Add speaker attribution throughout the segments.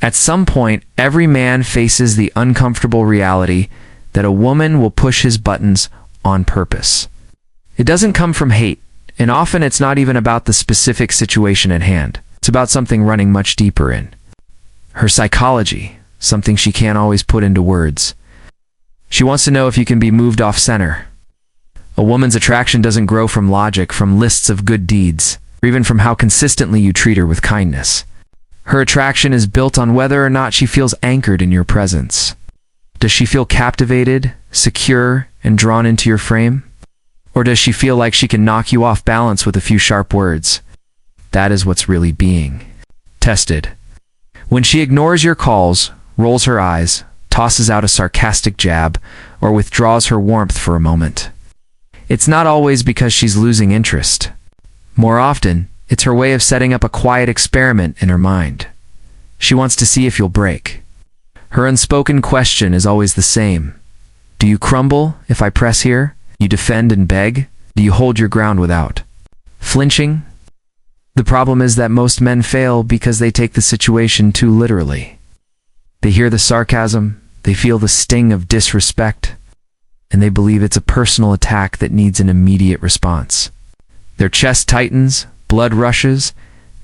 Speaker 1: At some point, every man faces the uncomfortable reality that a woman will push his buttons on purpose. It doesn't come from hate, and often it's not even about the specific situation at hand. It's about something running much deeper in her psychology, something she can't always put into words. She wants to know if you can be moved off center. A woman's attraction doesn't grow from logic, from lists of good deeds, or even from how consistently you treat her with kindness. Her attraction is built on whether or not she feels anchored in your presence. Does she feel captivated, secure, and drawn into your frame? Or does she feel like she can knock you off balance with a few sharp words? That is what's really being tested. When she ignores your calls, rolls her eyes, tosses out a sarcastic jab, or withdraws her warmth for a moment, it's not always because she's losing interest. More often, it's her way of setting up a quiet experiment in her mind. She wants to see if you'll break. Her unspoken question is always the same. Do you crumble if I press here? You defend and beg? Do you hold your ground without flinching? The problem is that most men fail because they take the situation too literally. They hear the sarcasm, they feel the sting of disrespect, and they believe it's a personal attack that needs an immediate response. Their chest tightens, blood rushes,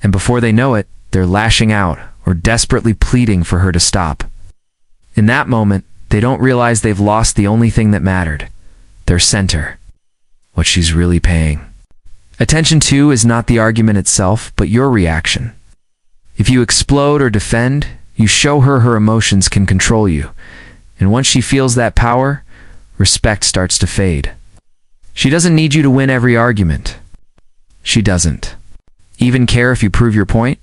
Speaker 1: and before they know it, they're lashing out or desperately pleading for her to stop. In that moment, they don't realize they've lost the only thing that mattered: their center, what she's really paying attention to is not the argument itself, but your reaction. If you explode or defend, you show her her emotions can control you, and once she feels that power, respect starts to fade. She doesn't need you to win every argument. She doesn't even care if you prove your point.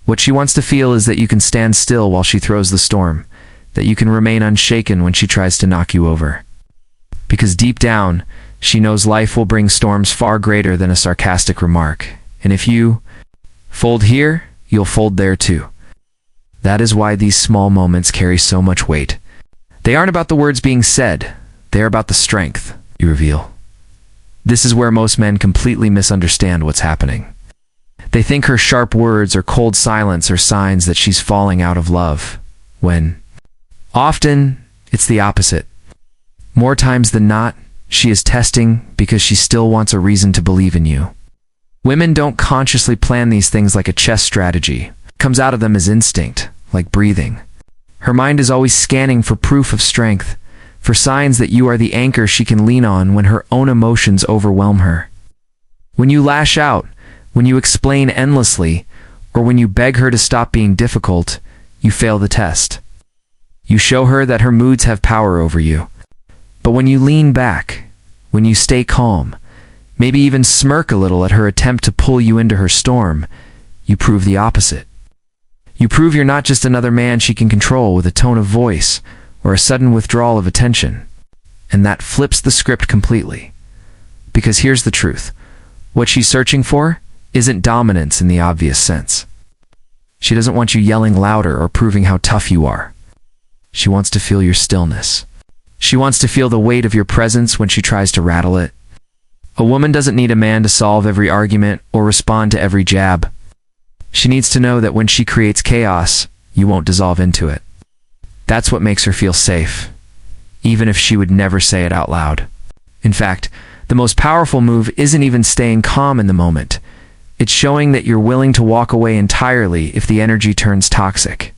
Speaker 1: What she wants to feel is that you can stand still while she throws the storm, that you can remain unshaken when she tries to knock you over. Because deep down, she knows life will bring storms far greater than a sarcastic remark, and if you fold here, you'll fold there too. That is why these small moments carry so much weight. They aren't about the words being said, they're about the strength you reveal. This is where most men completely misunderstand what's happening. They think her sharp words or cold silence are signs that she's falling out of love, when often it's the opposite. More times than not, she is testing because she still wants a reason to believe in you. Women don't consciously plan these things like a chess strategy. It comes out of them as instinct, like breathing. Her mind is always scanning for proof of strength, for signs that you are the anchor she can lean on when her own emotions overwhelm her. When you lash out, when you explain endlessly, or when you beg her to stop being difficult, you fail the test. You show her that her moods have power over you. But when you lean back, when you stay calm, maybe even smirk a little at her attempt to pull you into her storm, you prove the opposite. You prove you're not just another man she can control with a tone of voice or a sudden withdrawal of attention. And that flips the script completely. Because here's the truth. What she's searching for isn't dominance in the obvious sense. She doesn't want you yelling louder or proving how tough you are. She wants to feel your stillness. She wants to feel the weight of your presence when she tries to rattle it. A woman doesn't need a man to solve every argument or respond to every jab. She needs to know that when she creates chaos, you won't dissolve into it. That's what makes her feel safe, even if she would never say it out loud. In fact, the most powerful move isn't even staying calm in the moment. It's showing that you're willing to walk away entirely if the energy turns toxic.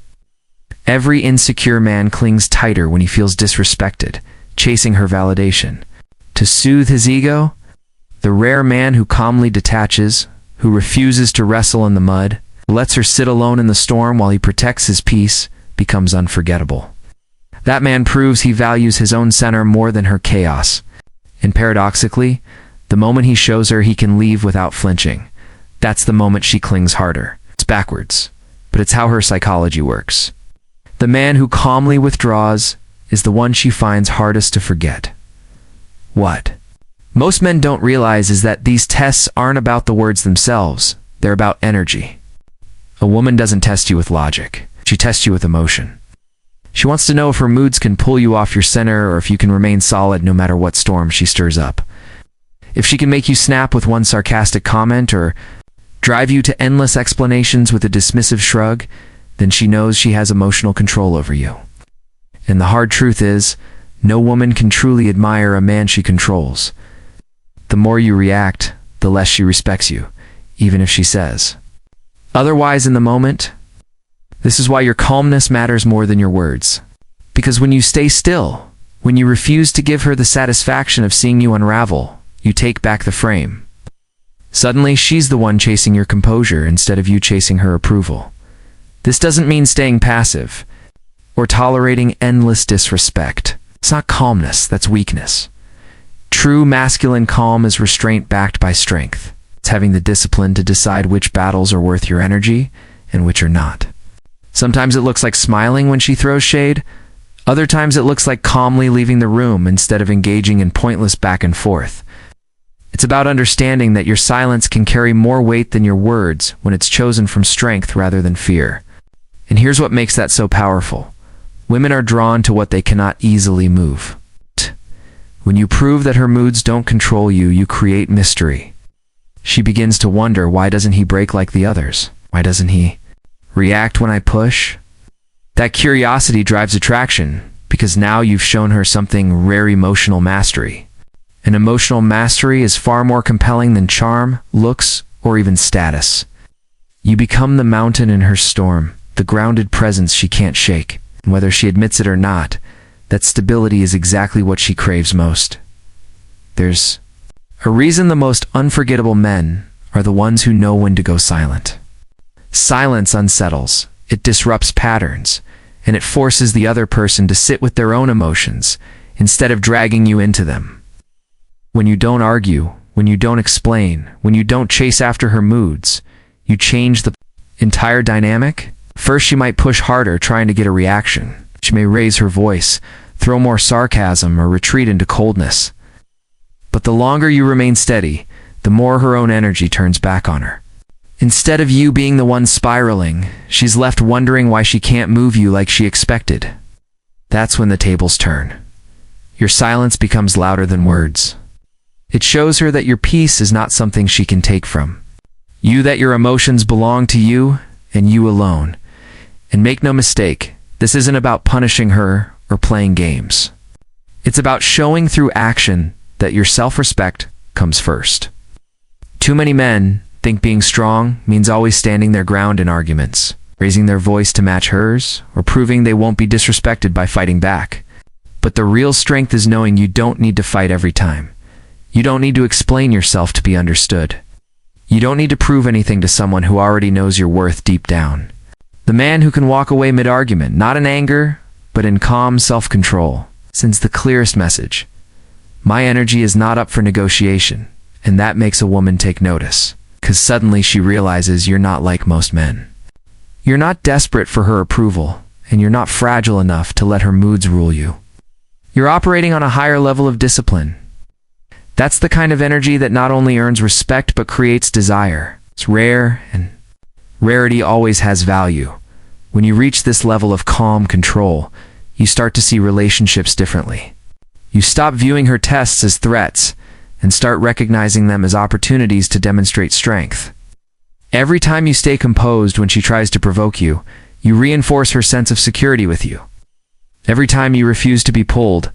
Speaker 1: Every insecure man clings tighter when he feels disrespected, chasing her validation. To soothe his ego, the rare man who calmly detaches, who refuses to wrestle in the mud, lets her sit alone in the storm while he protects his peace, becomes unforgettable. That man proves he values his own center more than her chaos. And paradoxically, the moment he shows her he can leave without flinching, that's the moment she clings harder. It's backwards, but it's how her psychology works. The man who calmly withdraws is the one she finds hardest to forget. What most men don't realize is that these tests aren't about the words themselves, they're about energy. A woman doesn't test you with logic, she tests you with emotion. She wants to know if her moods can pull you off your center or if you can remain solid no matter what storm she stirs up. If she can make you snap with one sarcastic comment or drive you to endless explanations with a dismissive shrug, then she knows she has emotional control over you. And the hard truth is, no woman can truly admire a man she controls. The more you react, the less she respects you, even if she says otherwise in the moment. This is why your calmness matters more than your words. Because when you stay still, when you refuse to give her the satisfaction of seeing you unravel, you take back the frame. Suddenly, she's the one chasing your composure instead of you chasing her approval. This doesn't mean staying passive or tolerating endless disrespect. It's not calmness, that's weakness. True masculine calm is restraint backed by strength. It's having the discipline to decide which battles are worth your energy and which are not. Sometimes it looks like smiling when she throws shade. Other times it looks like calmly leaving the room instead of engaging in pointless back and forth. It's about understanding that your silence can carry more weight than your words when it's chosen from strength rather than fear. And here's what makes that so powerful. Women are drawn to what they cannot easily move. When you prove that her moods don't control you, you create mystery. She begins to wonder, why doesn't he break like the others? Why doesn't he react when I push? That curiosity drives attraction, because now you've shown her something rare: emotional mastery. And emotional mastery is far more compelling than charm, looks, or even status. You become the mountain in her storm, the grounded presence she can't shake. And whether she admits it or not, that stability is exactly what she craves most. There's a reason the most unforgettable men are the ones who know when to go silent. Silence unsettles, it disrupts patterns, and it forces the other person to sit with their own emotions instead of dragging you into them. When you don't argue, when you don't explain, when you don't chase after her moods, you change the entire dynamic. First, she might push harder trying to get a reaction. She may raise her voice, throw more sarcasm, or retreat into coldness. But the longer you remain steady, the more her own energy turns back on her. Instead of you being the one spiraling, she's left wondering why she can't move you like she expected. That's when the tables turn. Your silence becomes louder than words. It shows her that your peace is not something she can take from you, that your emotions belong to you and you alone. And make no mistake, this isn't about punishing her or playing games. It's about showing through action that your self-respect comes first. Too many men think being strong means always standing their ground in arguments, raising their voice to match hers, or proving they won't be disrespected by fighting back. But the real strength is knowing you don't need to fight every time. You don't need to explain yourself to be understood. You don't need to prove anything to someone who already knows your worth deep down. The man who can walk away mid-argument, not in anger, but in calm self-control, sends the clearest message. My energy is not up for negotiation, and that makes a woman take notice, because suddenly she realizes you're not like most men. You're not desperate for her approval, and you're not fragile enough to let her moods rule you. You're operating on a higher level of discipline. That's the kind of energy that not only earns respect but creates desire. It's rare, and rarity always has value. When you reach this level of calm control, you start to see relationships differently. You stop viewing her tests as threats and start recognizing them as opportunities to demonstrate strength. Every time you stay composed when she tries to provoke you, you reinforce her sense of security with you. Every time you refuse to be pulled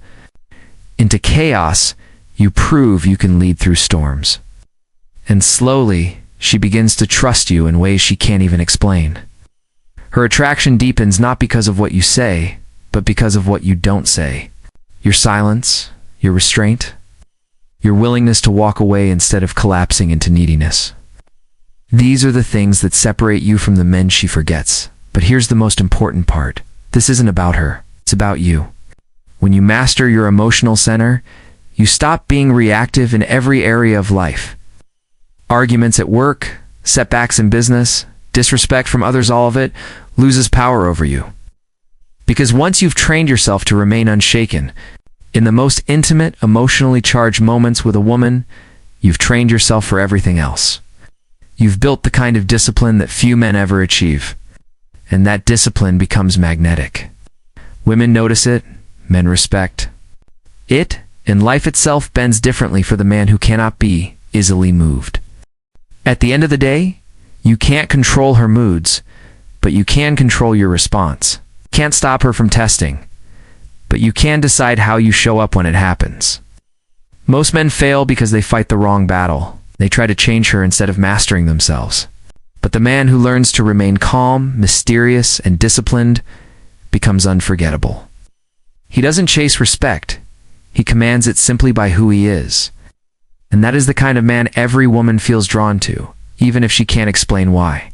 Speaker 1: into chaos, you prove you can lead through storms. And slowly, she begins to trust you in ways she can't even explain. Her attraction deepens not because of what you say, but because of what you don't say. Your silence, your restraint, your willingness to walk away instead of collapsing into neediness. These are the things that separate you from the men she forgets. But here's the most important part. This isn't about her. It's about you. When you master your emotional center, you stop being reactive in every area of life. Arguments at work, setbacks in business, disrespect from others, all of it loses power over you. Because once you've trained yourself to remain unshaken, in the most intimate, emotionally charged moments with a woman, you've trained yourself for everything else. You've built the kind of discipline that few men ever achieve. And that discipline becomes magnetic. Women notice it, men respect it, and life itself bends differently for the man who cannot be easily moved. At the end of the day, you can't control her moods, but you can control your response. Can't stop her from testing, but you can decide how you show up when it happens. Most men fail because they fight the wrong battle. They try to change her instead of mastering themselves. But the man who learns to remain calm, mysterious, and disciplined becomes unforgettable. He doesn't chase respect. He commands it simply by who he is. And that is the kind of man every woman feels drawn to, even if she can't explain why.